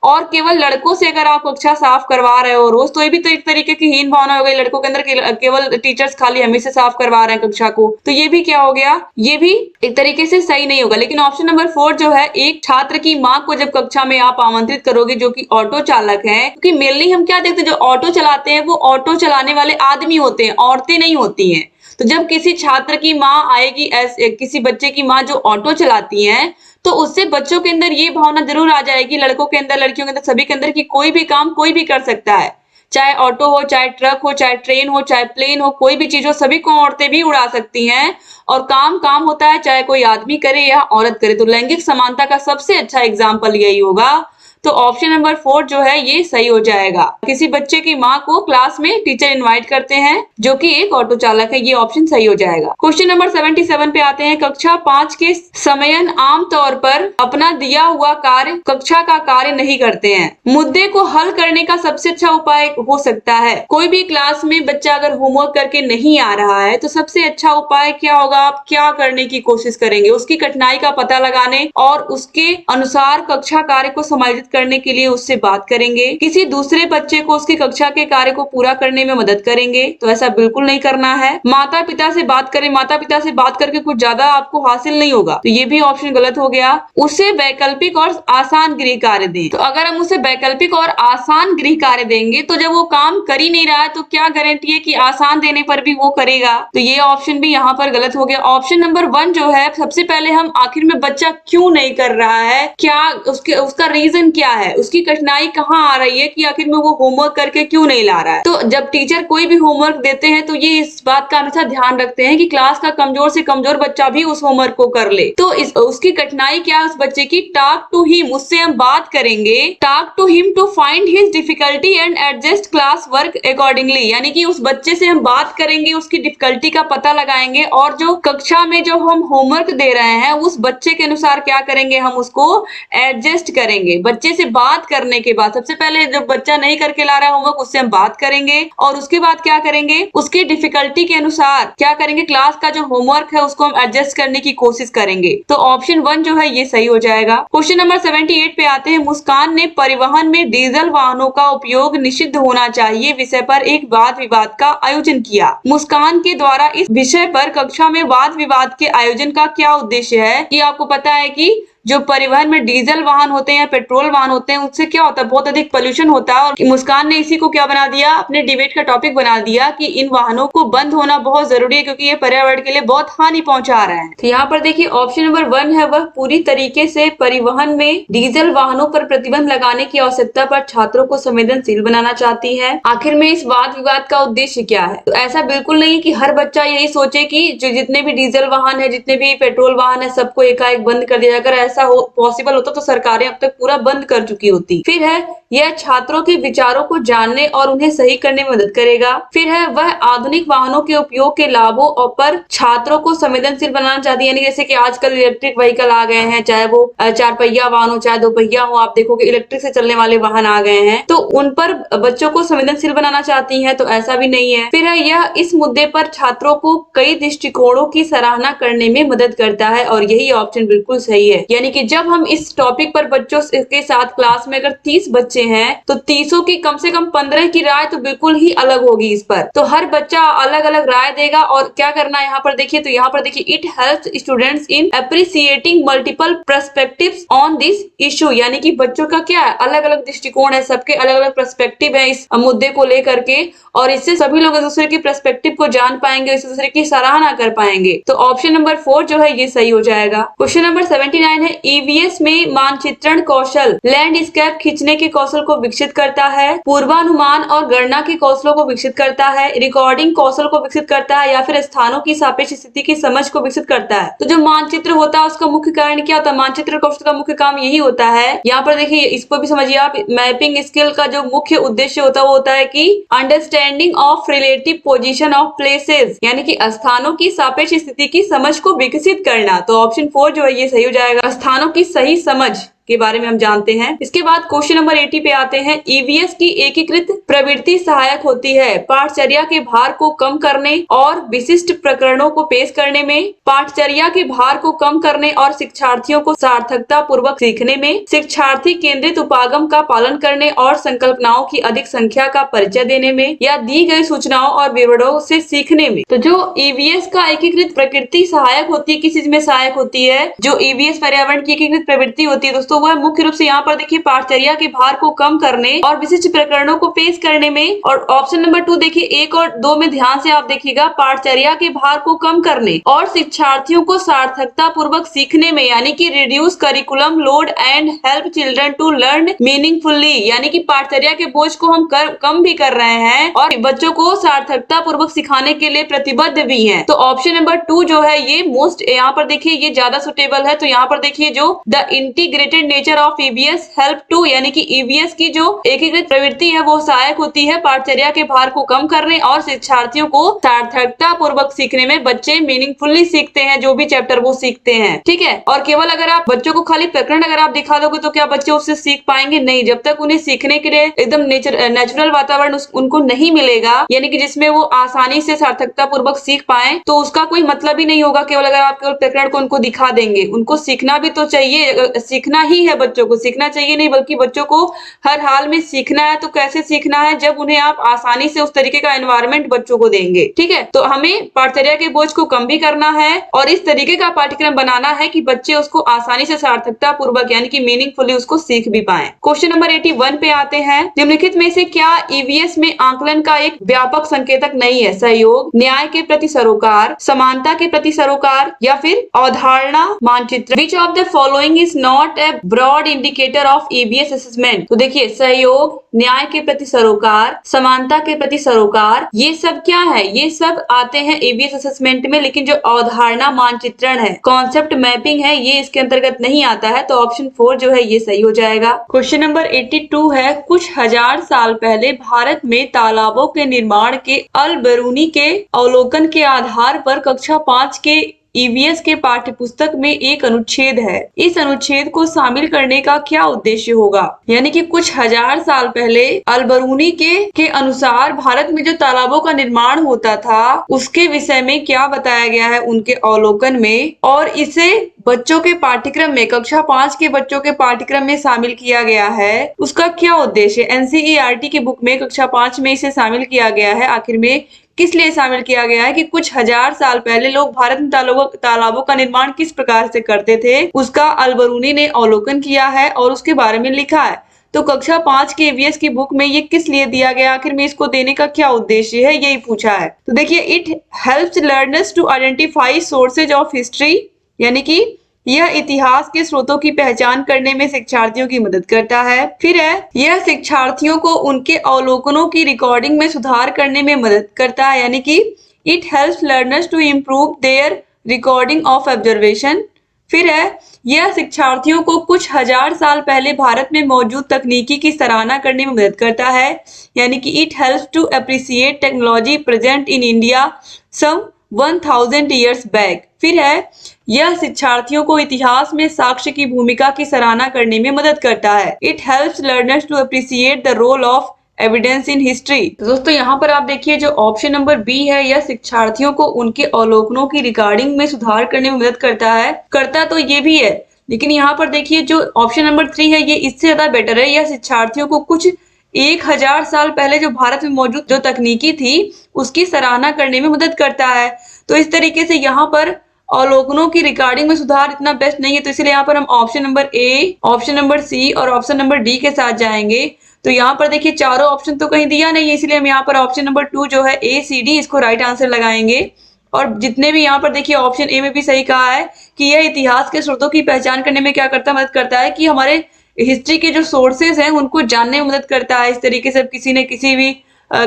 और केवल लड़कों से अगर आप कक्षा साफ करवा रहे हो रोज, तो ये भी तो एक तरीके की हीन भावना हो गई। लड़कों के अंदर केवल टीचर्स खाली हमेशा साफ करवा रहे हैं कक्षा को, तो ये भी क्या हो गया, ये भी एक तरीके से सही नहीं होगा। लेकिन ऑप्शन नंबर 4 जो है, एक छात्र की माँ को जब कक्षा में आप आमंत्रित करोगे जो कि ऑटो चालक है, क्योंकि मेनली हम क्या देखते हैं, जो ऑटो चलाते हैं वो ऑटो चलाने वाले आदमी होते हैं, औरतें नहीं होती हैं। तो जब किसी छात्र की माँ आएगी, किसी बच्चे की माँ जो ऑटो चलाती हैं, तो उससे बच्चों के अंदर ये भावना जरूर आ जाएगी, लड़कों के अंदर लड़कियों के अंदर सभी के अंदर, कि कोई भी काम कोई भी कर सकता है, चाहे ऑटो हो, चाहे ट्रक हो, चाहे ट्रेन हो, चाहे प्लेन हो, कोई भी चीज हो, सभी को औरतें भी उड़ा सकती हैं, और काम काम होता है चाहे कोई आदमी करे या औरत करे। तो लैंगिक समानता का सबसे अच्छा एग्जाम्पल यही होगा। तो ऑप्शन नंबर 4 जो है ये सही हो जाएगा। किसी बच्चे की माँ को क्लास में टीचर इनवाइट करते हैं जो कि एक ऑटो चालक है, ये ऑप्शन सही हो जाएगा। क्वेश्चन नंबर 77 पे आते हैं। कक्षा 5 के समयन आमतौर पर अपना दिया हुआ कार्य कक्षा का कार्य नहीं करते हैं। मुद्दे को हल करने का सबसे अच्छा उपाय हो सकता है, कोई भी क्लास में बच्चा अगर होमवर्क करके नहीं आ रहा है तो सबसे अच्छा उपाय क्या होगा, आप क्या करने की कोशिश करेंगे, उसकी कठिनाई का पता लगाने और उसके अनुसार कक्षा कार्य को समायोजित करने के लिए उससे बात करेंगे। किसी दूसरे बच्चे को उसकी कक्षा के कार्य को पूरा करने में मदद करेंगे, तो ऐसा बिल्कुल नहीं करना है। माता पिता से बात करें, माता पिता से बात करके कुछ ज्यादा आपको हासिल नहीं होगा, तो ये भी ऑप्शन गलत हो गया। उसे वैकल्पिक और आसान गृह कार्य दें, तो अगर हम उसे वैकल्पिक और आसान गृह कार्य देंगे तो जब वो काम कर ही नहीं रहा है तो क्या गारंटी है कि आसान देने पर भी वो करेगा, तो ये ऑप्शन भी यहाँ पर गलत हो गया। ऑप्शन नंबर 1 जो है, सबसे पहले हम आखिर में बच्चा क्यों नहीं कर रहा है, क्या उसका रीजन क्या है, उसकी कठिनाई कहाँ आ रही है कि आखिर में वो होमवर्क करके क्यों नहीं ला रहा है। तो जब टीचर कोई भी होमवर्क देते हैं तो ये इस बात का हमेशा ध्यान रखते हैं कि क्लास का कमजोर से कमजोर बच्चा भी उस होमवर्क को कर ले। तो उसकी कठिनाई क्या है उस बच्चे की, टॉक टू हिम, उससे हम बात करेंगे, talk to him to find his difficulty and adjust class work accordingly, यानी कि उस बच्चे से हम बात करेंगे, उसकी डिफिकल्टी का पता लगाएंगे और जो कक्षा में जो हम होमवर्क दे रहे हैं उस बच्चे के अनुसार क्या करेंगे, हम उसको एडजस्ट करेंगे। बच्चे से बात करने के बाद सबसे पहले जब बच्चा नहीं करके ला रहा है होमवर्क, उससे हम बात करेंगे और उसके बाद क्या करेंगे, उसकी डिफिकल्टी के अनुसार क्या करेंगे, क्लास का जो होमवर्क है उसको हम एडजस्ट करने की कोशिश करेंगे। तो ऑप्शन 1 जो है ये सही हो जाएगा। क्वेश्चन नंबर 78 पे आते हैं। मुस्कान ने परिवहन में डीजल वाहनों का उपयोग निषिद्ध होना चाहिए विषय पर एक वाद विवाद का आयोजन किया। मुस्कान के द्वारा इस विषय पर कक्षा में वाद विवाद के आयोजन का क्या उद्देश्य है, कि आपको पता है कि जो परिवहन में डीजल वाहन होते हैं या पेट्रोल वाहन होते हैं उससे क्या होता है, बहुत अधिक पोल्यूशन होता है। और मुस्कान ने इसी को क्या बना दिया, अपने डिबेट का टॉपिक बना दिया कि इन वाहनों को बंद होना बहुत जरूरी है क्योंकि ये पर्यावरण के लिए बहुत हानि पहुंचा रहे हैं। तो यहाँ पर देखिए ऑप्शन नंबर 1 है वह पूरी तरीके से परिवहन में डीजल वाहनों पर प्रतिबंध लगाने की आवश्यकता पर छात्रों को संवेदनशील बनाना चाहती है। आखिर में इस वाद विवाद का उद्देश्य क्या है? तो ऐसा बिल्कुल नहीं कि हर बच्चा यही सोचे कि जो जितने भी डीजल वाहन है, जितने भी पेट्रोल वाहन है, सबको एकाएक बंद कर दिया जाए। अगर ऐसा हो पॉसिबल होता तो सरकारें अब तक पूरा बंद कर चुकी होती। फिर है यह छात्रों के विचारों को जानने और उन्हें सही करने में मदद करेगा। फिर है वह आधुनिक वाहनों के उपयोग के लाभों और पर छात्रों को संवेदनशील बनाना चाहती है। यानी जैसे कि आजकल इलेक्ट्रिक व्हीकल आ गए हैं, चाहे वो 4 पहिया वाहन हो चाहे 2 पहिया हो, आप देखोगे इलेक्ट्रिक से चलने वाले वाहन आ गए हैं, तो उन पर बच्चों को संवेदनशील बनाना चाहती है। तो ऐसा भी नहीं है। फिर है यह इस मुद्दे पर छात्रों को कई दृष्टिकोणों की सराहना करने में मदद करता है और यही ऑप्शन बिल्कुल सही है। यानी कि जब हम इस टॉपिक पर बच्चों के साथ क्लास में अगर 30 बच्चे हैं तो 30 की कम से कम 15 की राय तो बिल्कुल ही अलग होगी इस पर। तो हर बच्चा अलग अलग राय देगा और क्या करना है यहाँ पर देखिए, तो यहाँ पर देखिए it helps students in appreciating multiple perspectives on this issue. यानी कि बच्चों का क्या है, अलग अलग दृष्टिकोण है, सबके अलग अलग पर्सपेक्टिव है इस मुद्दे को लेकर के, और इससे सभी लोग एक दूसरे की पर्सपेक्टिव को जान पाएंगे, एक दूसरे की सराहना कर पाएंगे। तो ऑप्शन नंबर 4 जो है ये सही हो जाएगा। क्वेश्चन नंबर 79 है ईवीएस में मानचित्रण कौशल लैंडस्केप खींचने के कौशल को विकसित करता है, पूर्वानुमान और गणना के कौशलों को विकसित करता है, रिकॉर्डिंग कौशल को विकसित करता है या फिर स्थानों की सापेक्ष स्थिति की समझ को विकसित करता है। तो जो मानचित्र होता है उसका मुख्य कारण क्या होता है, मानचित्र कौशल का मुख्य काम यही होता है। यहाँ पर देखिए इसको भी समझिए आप, मैपिंग स्किल का जो मुख्य उद्देश्य होता है वो होता है कि understanding of relative position of places, यानी कि स्थानों की सापेक्ष स्थिति की समझ को विकसित करना। तो ऑप्शन 4 जो है ये सही हो जाएगा, स्थानों की सही समझ के बारे में हम जानते हैं। इसके बाद क्वेश्चन नंबर 80 पे आते हैं। ईवीएस की एकीकृत प्रवृत्ति सहायक होती है पाठचर्या के भार को कम करने और विशिष्ट प्रकरणों को पेश करने में, पाठचर्या के भार को कम करने और शिक्षार्थियों को सार्थकता पूर्वक सीखने में, शिक्षार्थी केंद्रित उपागम का पालन करने और संकल्पनाओं की अधिक संख्या का परिचय देने में, या दी गई सूचनाओं और विवरणों से सीखने में। तो जो ईवीएस का एकीकृत प्रकृति सहायक होती है, किस चीज में सहायक होती है? जो ईवीएस पर्यावरण की एकीकृत प्रवृत्ति होती है दोस्तों, वह मुख्य रूप से यहाँ पर देखिए पाठचर्या के भार को कम करने और विशिष्ट प्रकरणों को पेश करने में। और ऑप्शन नंबर 2 देखिए 1 और 2 में ध्यान से आप देखिएगा, पाठचर्या के भार को कम करने और शिक्षार्थियों को सार्थकता पूर्वक सीखने में, यानी कि reduce curriculum load and help children to learn meaningfully, यानी कि पाठचर्या के बोझ को हम कम भी कर रहे हैं और बच्चों को सार्थकता पूर्वक सिखाने के लिए प्रतिबद्ध भी हैं। तो ऑप्शन नंबर 2 जो है ये मोस्ट, यहाँ पर देखिए ये ज्यादा सुटेबल है। तो यहाँ पर देखिए जो the integrated nature of EVS help to, यानी कि ईवीएस की जो एकीकृत प्रवृत्ति है वो सहायक होती है पाठचर्या के भार को कम करने और शिक्षार्थियों को सार्थकता पूर्वक सीखने में। बच्चे मीनिंगफुली सीखते हैं जो भी चैप्टर वो सीखते हैं, ठीक है। और केवल अगर आप बच्चों को खाली प्रकरण अगर आप दिखा दोगे तो क्या बच्चे उससे सीख पाएंगे? नहीं, जब तक उन्हें सीखने के लिए एकदम नेचुरल वातावरण उनको नहीं मिलेगा, यानी कि जिसमें वो आसानी से सार्थकता पूर्वक सीख पाए, तो उसका कोई मतलब ही नहीं होगा केवल अगर आप केवल प्रकरण को उनको दिखा देंगे। उनको सीखना भी तो चाहिए, सीखना ही है, बच्चों को सीखना चाहिए नहीं बल्कि बच्चों को हर हाल में सीखना है। तो कैसे सीखना है? जब उन्हें आप आसानी से उस तरीके का एनवायरनमेंट बच्चों को देंगे, ठीक है। तो हमें पाठचर्या के बोझ को कम भी करना है और इस तरीके का पाठ्यक्रम बनाना है कि बच्चे उसको आसानी से सार्थकता पूर्वक यानी कि मीनिंगफुली उसको सीख भी पाए। क्वेश्चन नंबर 81 पे आते हैं। निम्नलिखित में से क्या ईवीएस में आकलन का एक व्यापक संकेतक नहीं है? सहयोग, न्याय के प्रति सरोकार, समानता के प्रति सरोकार या फिर अवधारणा मानचित्र। Which of the following is not a broad indicator of EVS assessment? तो देखिए सहयोग, न्याय के प्रति सरोकार, समानता के प्रति सरोकार, ये सब क्या है? ये सब आते हैं ईवीएस असेसमेंट में, लेकिन जो अवधारणा मानचित्रण है, कॉन्सेप्ट मैपिंग है, ये इसके अंतर्गत नहीं आता है। तो ऑप्शन 4 जो है ये सही हो जाएगा। क्वेश्चन नंबर 82 है। कुछ हजार साल पहले भारत में तालाबों के निर्माण के अल बरूनी के अवलोकन के आधार पर कक्षा 5 के ईवीएस के पाठ्य पुस्तक में एक अनुच्छेद है। इस अनुच्छेद को शामिल करने का क्या उद्देश्य होगा? यानी कि कुछ हजार साल पहले अलबरूनी के अनुसार भारत में जो तालाबों का निर्माण होता था उसके विषय में क्या बताया गया है उनके अवलोकन में, और इसे बच्चों के पाठ्यक्रम में, कक्षा 5 के बच्चों के पाठ्यक्रम में शामिल किया गया है। उसका क्या उद्देश्य? एनसीईआरटी की बुक में कक्षा 5 में इसे शामिल किया गया है। आखिर में किस लिए शामिल किया गया है कि कुछ हजार साल पहले लोग भारत में तालाबों का निर्माण किस प्रकार से करते थे, उसका अलबरूनी ने अवलोकन किया है और उसके बारे में लिखा है। तो कक्षा 5 के ईवीएस की बुक में ये किस लिए दिया गया, आखिर में इसको देने का क्या उद्देश्य है, यही पूछा है। तो देखिए, it helps learners to identify sources of history, यानी कि यह इतिहास के स्रोतों की पहचान करने में शिक्षार्थियों की मदद करता है। फिर है, यह शिक्षार्थियों को उनके अवलोकनों की रिकॉर्डिंग में सुधार करने में मदद करता है, यानी कि it helps learners to improve their recording of observation. फिर है, यह शिक्षार्थियों को कुछ हजार साल पहले भारत में मौजूद तकनीकी की सराहना करने में मदद करता है, यानी कि it helps to appreciate technology present in India some 1000 years back. फिर है, यह शिक्षार्थियों को इतिहास में साक्ष्य की भूमिका की सराहना करने में मदद करता है। It helps learners to appreciate the role of evidence in history. तो दोस्तों, यहाँ पर आप देखिए जो ऑप्शन नंबर बी है, यह शिक्षार्थियों को उनके अवलोकनों की रिकॉर्डिंग में सुधार करने में मदद करता है। करता तो ये भी है, लेकिन यहाँ पर देखिए जो ऑप्शन नंबर 3 है, ये इससे ज्यादा बेटर है। यह शिक्षार्थियों को कुछ 1000 साल पहले जो भारत में मौजूद जो तकनीकी थी उसकी सराहना करने में मदद करता है। तो इस तरीके से यहाँ पर अवलोकनों की रिकॉर्डिंग में सुधार इतना बेस्ट नहीं है, तो इसलिए यहाँ पर हम option number A, option number C और ऑप्शन नंबर डी के साथ जाएंगे। तो यहाँ पर देखिए चारों ऑप्शन तो कहीं दिया नहीं है, इसलिए हम यहाँ पर ऑप्शन नंबर 2 जो है ए सी डी, इसको राइट आंसर लगाएंगे। और जितने भी यहाँ पर देखिए ऑप्शन ए में भी सही कहा है कि यह इतिहास के स्रोतों की पहचान करने में क्या करता है, मदद करता है कि हमारे हिस्ट्री के जो सोर्सेज हैं उनको जानने में मदद करता है। इस तरीके से किसी ने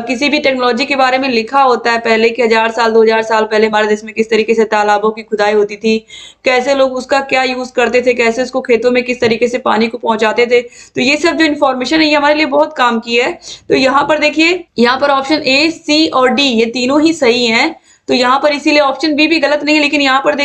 किसी भी टेक्नोलॉजी के बारे में लिखा होता है पहले कि 1000 साल 2000 साल पहले हमारे देश में किस तरीके से तालाबों की खुदाई होती थी, कैसे लोग उसका क्या यूज करते थे, कैसे उसको खेतों में किस तरीके से पानी को पहुंचाते थे। तो ये सब जो इन्फॉर्मेशन है ये हमारे लिए बहुत काम की है। तो यहाँ पर देखिए, यहाँ पर ऑप्शन ए, सी और डी ये तीनों ही सही हैं। तो यहाँ पर इसीलिए ऑप्शन बी भी गलत नहीं है, लेकिन यहाँ पर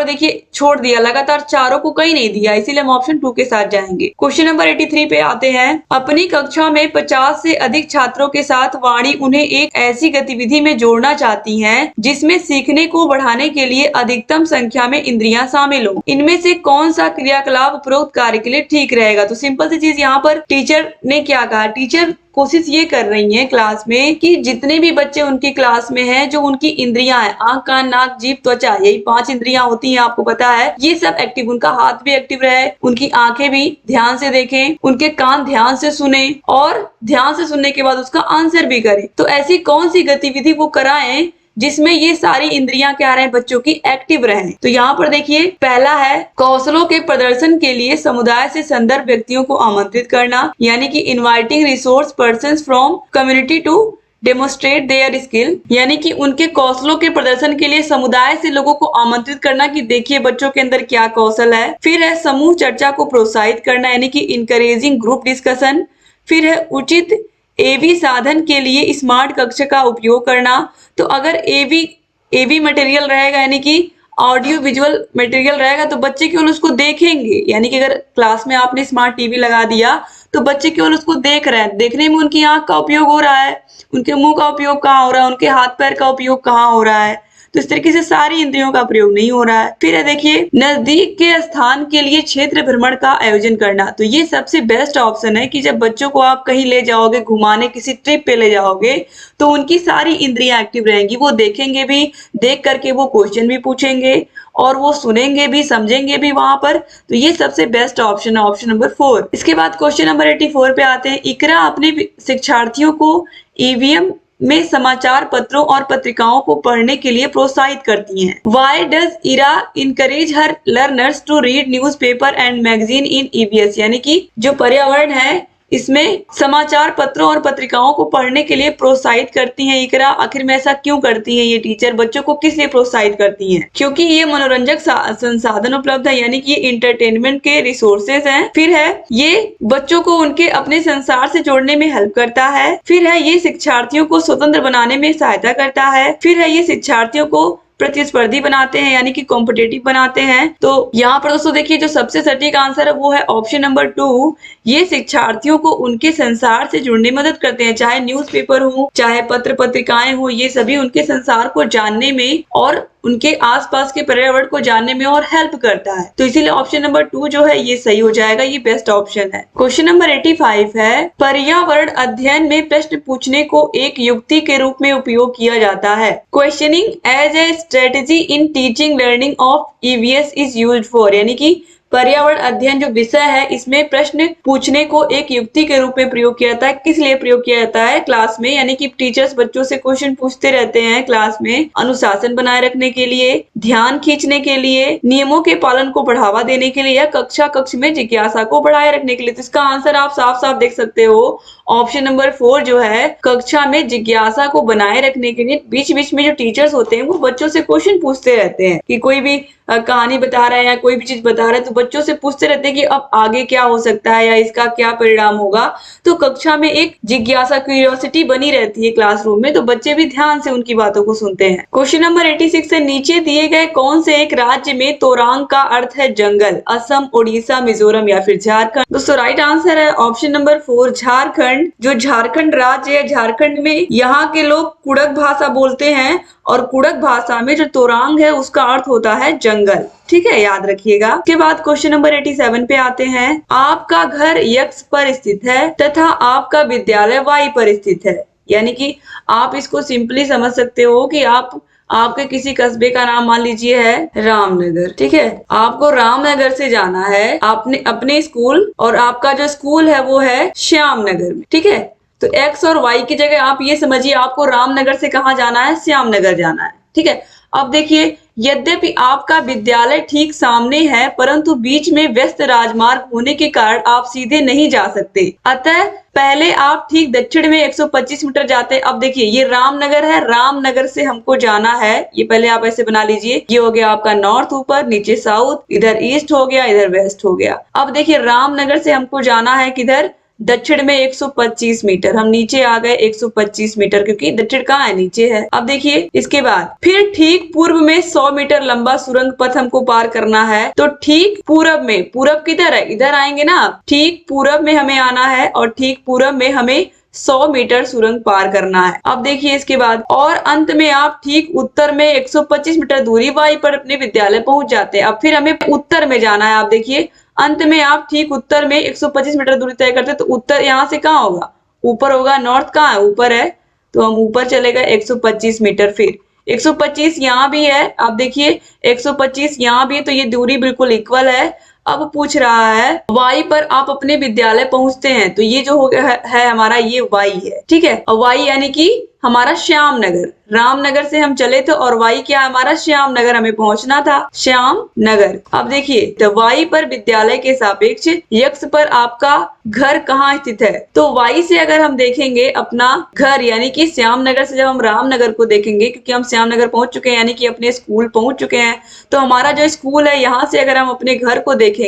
देखिए छोड़ दिया, लगातार चारों को कहीं नहीं दिया, इसीलिए हम ऑप्शन 2 के साथ जाएंगे। क्वेश्चन नंबर 83 पे आते हैं। अपनी कक्षा में 50 से अधिक छात्रों के साथ वाणी उन्हें एक ऐसी गतिविधि में जोड़ना चाहती है जिसमें सीखने को बढ़ाने के लिए अधिकतम संख्या में इंद्रियां शामिल हो। इनमें से कौन सा क्रियाकलाप उपरोक्त कार्य के लिए ठीक रहेगा? तो सिंपल सी चीज यहाँ पर टीचर ने क्या कहा, टीचर कोशिश ये कर रही है क्लास में कि जितने भी बच्चे उनकी क्लास में हैं, जो उनकी इंद्रियां हैं, आंख, कान, नाक, जीभ, त्वचा, यही 5 इंद्रियां होती हैं, आपको पता है, ये सब एक्टिव, उनका हाथ भी एक्टिव रहे, उनकी आंखें भी ध्यान से देखें, उनके कान ध्यान से सुने और ध्यान से सुनने के बाद उसका आंसर भी करें। तो ऐसी कौन सी गतिविधि वो कराएं जिसमें ये सारी इंद्रियां क्या रहे, बच्चों की एक्टिव रहें? तो यहाँ पर देखिए पहला है कौशलों के प्रदर्शन के लिए समुदाय से संदर्भ व्यक्तियों को आमंत्रित करना, यानी कि inviting resource persons from community to demonstrate their skill, यानी कि उनके कौशलों के प्रदर्शन के लिए समुदाय से लोगों को आमंत्रित करना कि देखिए बच्चों के अंदर क्या कौशल है। फिर है समूह चर्चा को प्रोत्साहित करना, यानी कि इनकरेजिंग ग्रुप डिस्कशन। फिर है उचित एवी साधन के लिए स्मार्ट कक्ष का उपयोग करना। तो अगर एवी मटेरियल रहेगा, यानी कि ऑडियो विजुअल मटेरियल रहेगा, तो बच्चे केवल उसको देखेंगे, यानी कि अगर क्लास में आपने स्मार्ट टीवी लगा दिया तो बच्चे केवल उसको देख रहे हैं, देखने में उनकी आंख का उपयोग हो रहा है, उनके मुंह का उपयोग कहाँ हो रहा है, उनके हाथ पैर का उपयोग कहाँ हो रहा है। तो इस तरीके से सारी इंद्रियों का प्रयोग नहीं हो रहा है। फिर है देखिए नजदीक के स्थान के लिए क्षेत्र भ्रमण का आयोजन करना। तो ये सबसे बेस्ट ऑप्शन है कि जब बच्चों को आप कहीं ले जाओगे घुमाने, किसी ट्रिप पे ले जाओगे, तो उनकी सारी इंद्रियां एक्टिव रहेंगी, वो देखेंगे भी, देख करके वो क्वेश्चन भी पूछेंगे और वो सुनेंगे भी, समझेंगे भी वहां पर। तो ये सबसे बेस्ट ऑप्शन है, ऑप्शन नंबर 4। इसके बाद क्वेश्चन नंबर 84 पे आते हैं। इकरा अपने शिक्षार्थियों को ईवीएम में समाचार पत्रों और पत्रिकाओं को पढ़ने के लिए प्रोत्साहित करती हैं। Why does Ira encourage her learners to read newspaper and magazine in EVS? यानी कि जो पर्यावरण है इसमें समाचार पत्रों और पत्रिकाओं को पढ़ने के लिए प्रोत्साहित करती हैं इकरा। आखिर में ऐसा क्यों करती है ये टीचर, बच्चों को किस लिए प्रोत्साहित करती हैं? क्योंकि ये मनोरंजक संसाधन उपलब्ध है, यानी कि ये इंटरटेनमेंट के रिसोर्सेज हैं। फिर है ये बच्चों को उनके अपने संसार से जोड़ने में हेल्प करता है। फिर है ये शिक्षार्थियों को स्वतंत्र बनाने में सहायता करता है। फिर है ये शिक्षार्थियों को प्रतिस्पर्धी बनाते हैं, यानी कि कॉम्पिटेटिव बनाते हैं। तो यहाँ पर दोस्तों देखिए जो सबसे सटीक आंसर है वो है ऑप्शन नंबर 2। ये शिक्षार्थियों को उनके संसार से जुड़ने में मदद करते हैं, चाहे न्यूज़पेपर हो, चाहे पत्र पत्रिकाएं हो, ये सभी उनके संसार को जानने में और उनके आसपास के पर्यावरण को जानने में और हेल्प करता है। तो इसीलिए ऑप्शन नंबर 2 जो है ये सही हो जाएगा, ये बेस्ट ऑप्शन है। क्वेश्चन नंबर 85 है, पर्यावरण अध्ययन में प्रश्न पूछने को एक युक्ति के रूप में उपयोग किया जाता है। Questioning as a strategy in teaching learning of EVS is used for, यानी कि पर्यावरण अध्ययन जो विषय है इसमें प्रश्न पूछने को एक युक्ति के रूप में प्रयोग किया जाता है। किस लिए प्रयोग किया जाता है? क्लास में, यानी कि टीचर्स बच्चों से क्वेश्चन पूछते रहते हैं क्लास में, अनुशासन बनाए रखने के लिए, ध्यान खींचने के लिए, नियमों के पालन को बढ़ावा देने के लिए या कक्ष में जिज्ञासा को बढ़ाए रखने के लिए। तो इसका आंसर आप साफ साफ देख सकते हो, ऑप्शन नंबर 4 जो है, कक्षा में जिज्ञासा को बनाए रखने के लिए बीच बीच में जो टीचर्स होते हैं वो बच्चों से क्वेश्चन पूछते रहते हैं कि कोई भी कहानी बता रहा है या कोई भी चीज बता रहा है तो बच्चों से पूछते रहते हैं कि अब आगे क्या हो सकता है या इसका क्या परिणाम होगा। तो कक्षा में एक जिज्ञासा, क्यूरियोसिटी बनी रहती है क्लासरूम में, तो बच्चे भी ध्यान से उनकी बातों को सुनते हैं। क्वेश्चन नंबर 86 है, नीचे दिए गए कौन से एक राज्य में तोरांग का अर्थ है जंगल? असम, उड़ीसा, मिजोरम या फिर झारखंड? दोस्तों राइट आंसर है ऑप्शन नंबर 4 झारखंड। जो झारखंड राज्य है, झारखंड में यहाँ के लोग कुड़क भाषा बोलते हैं और कुड़क भाषा में जो तोरांग है उसका अर्थ होता है जंगल। ठीक है, याद रखिएगा। उसके बाद क्वेश्चन नंबर 87 पे आते हैं, आपका घर एक्स पर स्थित है तथा आपका विद्यालय वाई पर स्थित है। यानी कि आप इसको सिंपली समझ सकते हो कि आपके किसी कस्बे का नाम मान लीजिए है रामनगर। ठीक है, आपको रामनगर से जाना है आपने अपने स्कूल, और आपका जो स्कूल है वो है श्यामनगर में। ठीक है, तो x और y की जगह आप ये समझिए आपको रामनगर से कहाँ जाना है? श्यामनगर जाना है। ठीक है, अब देखिए, यद्यपि आपका विद्यालय ठीक सामने है परंतु बीच में व्यस्त राजमार्ग होने के कारण आप सीधे नहीं जा सकते, अतः पहले आप ठीक दक्षिण में 125 मीटर जाते हैं। अब देखिए ये रामनगर है, रामनगर से हमको जाना है, ये पहले आप ऐसे बना लीजिए, ये हो गया आपका नॉर्थ ऊपर, नीचे साउथ, इधर ईस्ट हो गया, इधर वेस्ट हो गया। अब देखिए रामनगर से हमको जाना है किधर? दक्षिण में 125 मीटर, हम नीचे आ गए 125 मीटर क्योंकि दक्षिण कहाँ है? नीचे है। अब देखिए इसके बाद फिर ठीक पूर्व में 100 मीटर लंबा सुरंग पथ हमको पार करना है। तो ठीक पूरब में, पूरब किधर है? इधर आएंगे ना, ठीक पूरब में हमें आना है और ठीक पूरब में हमें 100 मीटर सुरंग पार करना है। अब देखिए इसके बाद, और अंत में आप ठीक उत्तर में 125 मीटर दूरी वाई पर अपने विद्यालय पहुंच जाते हैं। अब फिर हमें उत्तर में जाना है। आप देखिए अंत में आप ठीक उत्तर में 125 मीटर दूरी तय करते हैं, तो उत्तर यहाँ से कहाँ होगा? ऊपर होगा। नॉर्थ कहाँ है? ऊपर है, तो हम ऊपर चले गए 125 मीटर। फिर 125 यहाँ भी है, आप देखिए 125 यहाँ भी है, तो ये दूरी बिल्कुल इक्वल है। अब पूछ रहा है वाई पर आप अपने विद्यालय पहुंचते हैं, तो ये जो हो गया है हमारा, ये वाई है। ठीक है, और वाई यानी कि हमारा श्यामनगर, रामनगर से हम चले थे और वाई क्या हमारा? श्यामनगर, हमें पहुंचना था श्यामनगर। अब देखिए, तो वाई पर विद्यालय के सापेक्ष यक्ष पर आपका घर कहाँ स्थित है? तो वाई से अगर हम देखेंगे अपना घर, यानी कि श्यामनगर से जब हम रामनगर को देखेंगे, क्योंकि हम श्यामनगर पहुंच चुके हैं यानी कि अपने स्कूल पहुंच चुके हैं, तो हमारा जो स्कूल है यहाँ से अगर हम अपने घर को देखेंगे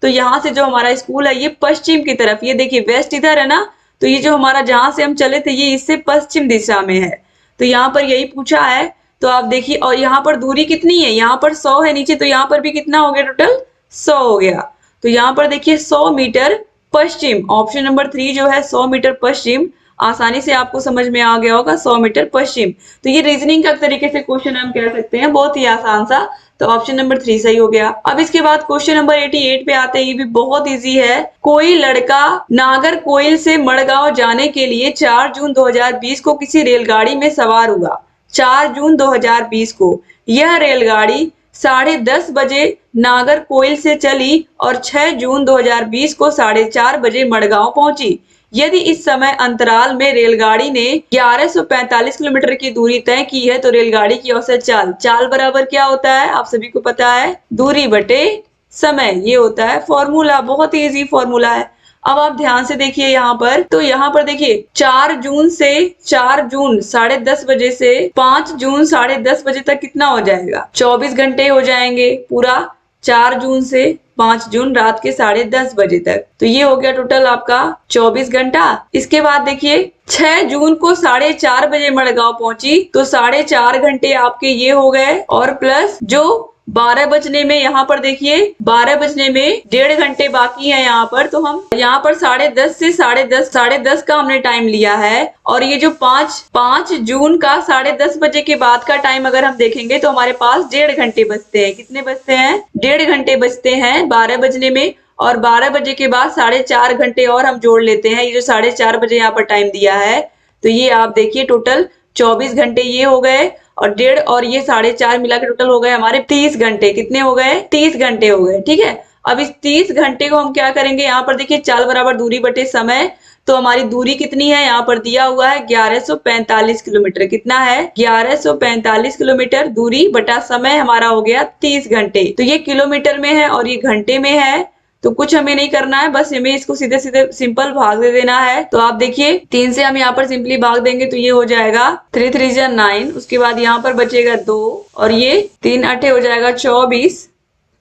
तो यहाँ से जो हमारा स्कूल है ये पश्चिम की तरफ, ये देखिए वेस्ट इधर है ना, तो ये जो हमारा जहां से हम चले थे ये इससे पश्चिम दिशा में है। तो यहाँ पर यही पूछा है। तो आप देखिए, और यहाँ पर दूरी कितनी है? यहाँ पर 100 है नीचे, तो यहाँ पर भी कितना हो गया? टोटल 100 हो गया। तो यहाँ पर देखिए 100 मीटर पश्चिम, ऑप्शन नंबर 3 जो है 100 मीटर पश्चिम, आसानी से आपको समझ में आ गया होगा 100 मीटर पश्चिम। तो ये रीजनिंग का तरीके से क्वेश्चन हम कह सकते हैं, बहुत ही आसान सा। तो ऑप्शन नंबर 3 सही हो गया। अब इसके बाद क्वेश्चन नंबर 88 पे आते हैं, ये भी बहुत इजी है। कोई लड़का नागरकोइल से मड़गांव जाने के लिए 4 जून 2020 को किसी रेलगाड़ी में सवार हुआ। 4 जून 2020 को यह रेलगाड़ी 10:30 बजे नागरकोइल से चली और 6 जून 2020 को 4:30 बजे मड़गांव पहुंची। यदि इस समय अंतराल में रेलगाड़ी ने 1145 किलोमीटर की दूरी तय की है तो रेलगाड़ी की औसत चाल बराबर क्या होता है? आप सभी को पता है, दूरी बटे समय, ये होता है फॉर्मूला। बहुत ही इजी फॉर्मूला है। अब आप ध्यान से देखिए यहाँ पर, तो यहाँ पर देखिए 4 जून 10:30 बजे से 5 जून 10:30 बजे तक कितना हो जाएगा? 24 घंटे हो जाएंगे पूरा, 4 जून से 5 जून रात के 10:30 बजे तक। तो ये हो गया टोटल आपका 24 घंटा। इसके बाद देखिए 6 जून को 4:30 बजे मड़गांव पहुंची, तो 4.5 घंटे आपके ये हो गए, और प्लस जो 12 बजने में यहाँ पर देखिए 12 बजने में 1.5 घंटे बाकी है यहाँ पर, तो हम यहाँ पर 10:30 से 10:30 का हमने टाइम लिया है। और ये जो 5 जून का 10:30 बजे के बाद का टाइम अगर हम देखेंगे तो हमारे पास 1.5 घंटे बचते हैं। कितने बचते हैं? 1.5 घंटे बचते हैं 12 बजने में। और 12 बजे के बाद 4.5 घंटे और हम जोड़ लेते हैं। ये जो 4:30 बजे यहाँ पर टाइम दिया है, तो ये आप देखिए टोटल 24 घंटे ये हो गए, और 1.5 और ये 4.5 मिला के टोटल हो गए हमारे 30 घंटे। कितने हो गए? 30 घंटे हो गए। ठीक है, अब इस 30 घंटे को हम क्या करेंगे, यहाँ पर देखिए चाल बराबर दूरी बटे समय। तो हमारी दूरी कितनी है, यहाँ पर दिया हुआ है 1145 किलोमीटर। कितना है? 1145 किलोमीटर दूरी बटा समय हमारा हो गया 30 घंटे। तो ये किलोमीटर में है और ये घंटे में है, तो कुछ हमें नहीं करना है, बस हमें इसको सीधे सीधे सिंपल भाग दे देना है। तो आप देखिए 3 से हम यहाँ पर सिंपली भाग देंगे तो ये हो जाएगा 3 3 जा 9। उसके बाद यहाँ पर बचेगा 2 और ये 3 8 हो जाएगा 24।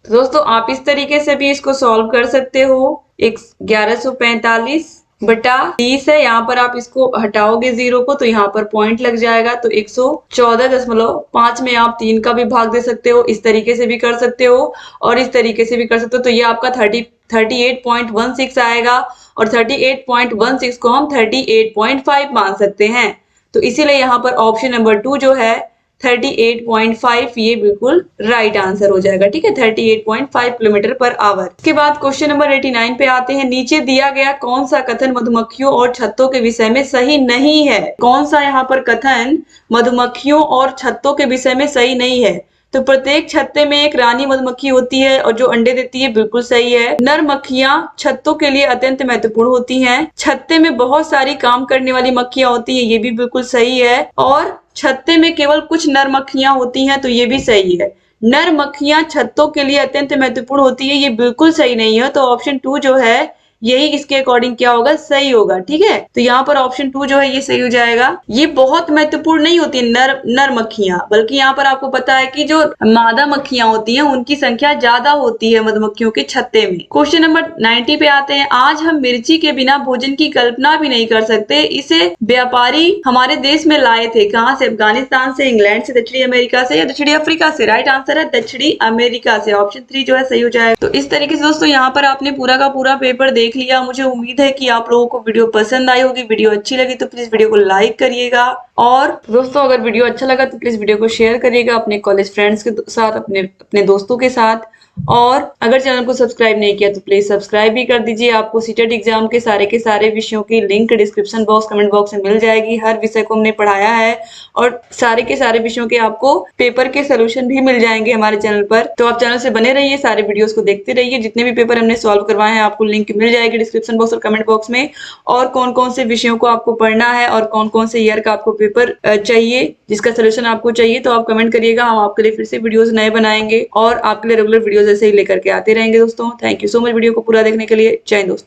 तो दोस्तों आप इस तरीके से भी इसको सॉल्व कर सकते हो। 1145 बटा 30 है, यहाँ पर आप इसको हटाओगे 0 को तो यहाँ पर पॉइंट लग जाएगा, तो 114.5 में आप 3 का भी भाग दे सकते हो। इस तरीके से भी कर सकते हो और इस तरीके से भी कर सकते हो। तो ये आपका 38.16 आएगा, और 38.16 को हम 38.5 मान सकते हैं। तो इसीलिए यहाँ पर ऑप्शन नंबर 2 जो है 38.5 ये बिल्कुल राइट आंसर हो जाएगा। ठीक है, 38.5 किलोमीटर पर आवर। इसके बाद क्वेश्चन नंबर 89 पे आते हैं। नीचे दिया गया कौन सा कथन मधुमक्खियों और छत्तों के विषय में सही नहीं है? कौन सा यहाँ पर कथन मधुमक्खियों और छत्तों के विषय में सही नहीं है? तो प्रत्येक छत्ते में एक रानी मधुमक्खी होती है और जो अंडे देती है, बिल्कुल सही है। नर मक्खियां छत्तों के लिए अत्यंत महत्वपूर्ण होती हैं। छत्ते में बहुत सारी काम करने वाली मक्खियां होती हैं, ये भी बिल्कुल सही है। और छत्ते में केवल कुछ नर मक्खियां होती हैं, तो ये भी सही है। नर मक्खियां छत्तों के लिए अत्यंत महत्वपूर्ण होती है, ये बिल्कुल सही नहीं है। तो ऑप्शन 2 जो है यही इसके अकॉर्डिंग क्या होगा, सही होगा। ठीक है, तो यहाँ पर ऑप्शन 2 जो है ये सही हो जाएगा। ये बहुत महत्वपूर्ण नहीं होती नर मक्खियां, बल्कि यहाँ पर आपको पता है कि जो मादा मक्खियां होती हैं उनकी संख्या ज्यादा होती है मधुमक्खियों के छत्ते में। क्वेश्चन नंबर 90 पे आते हैं। आज हम मिर्ची के बिना भोजन की कल्पना भी नहीं कर सकते। इसे व्यापारी हमारे देश में लाए थे। कहाँ से? अफगानिस्तान से, इंग्लैंड से, दक्षिणी अमेरिका से या दक्षिणी अफ्रीका से? राइट आंसर है दक्षिणी अमेरिका से। ऑप्शन 3 जो है सही हो जाएगा। तो इस तरीके से दोस्तों यहाँ पर आपने पूरा का पूरा पेपर देख लिया। मुझे उम्मीद है कि आप लोगों को वीडियो पसंद आई होगी। वीडियो अच्छी लगी तो प्लीज वीडियो को लाइक करिएगा, और दोस्तों अगर वीडियो अच्छा लगा तो प्लीज वीडियो को शेयर करिएगा अपने कॉलेज फ्रेंड्स के साथ, अपने दोस्तों के साथ। और अगर चैनल को सब्सक्राइब नहीं किया तो प्लीज सब्सक्राइब भी कर दीजिए। आपको सीटेट एग्जाम के सारे विषयों की link description box, comment box में मिल जाएगी। हर विषय को हमने पढ़ाया है और सारे के सारे विषयों के आपको पेपर के सोल्यूशन भी मिल जाएंगे हमारे चैनल पर। तो आप चैनल से बने रहिए, सारे वीडियोस को देखते रहिए। जितने भी पेपर हमने सॉल्व करवाए हैं आपको लिंक मिल जाएगी डिस्क्रिप्शन बॉक्स और कमेंट बॉक्स में। और कौन कौन से विषयों को आपको पढ़ना है और कौन कौन से ईयर का आपको पेपर चाहिए, जिसका सोल्यूशन आपको चाहिए, तो आप कमेंट करिएगा। हम आपके लिए फिर से वीडियोस नए बनाएंगे और आपके लिए रेगुलर वीडियोस ऐसे ही लेकर के आते रहेंगे दोस्तों। Thank you so much video को पूरा देखने के लिए। जय हिंद दोस्तों।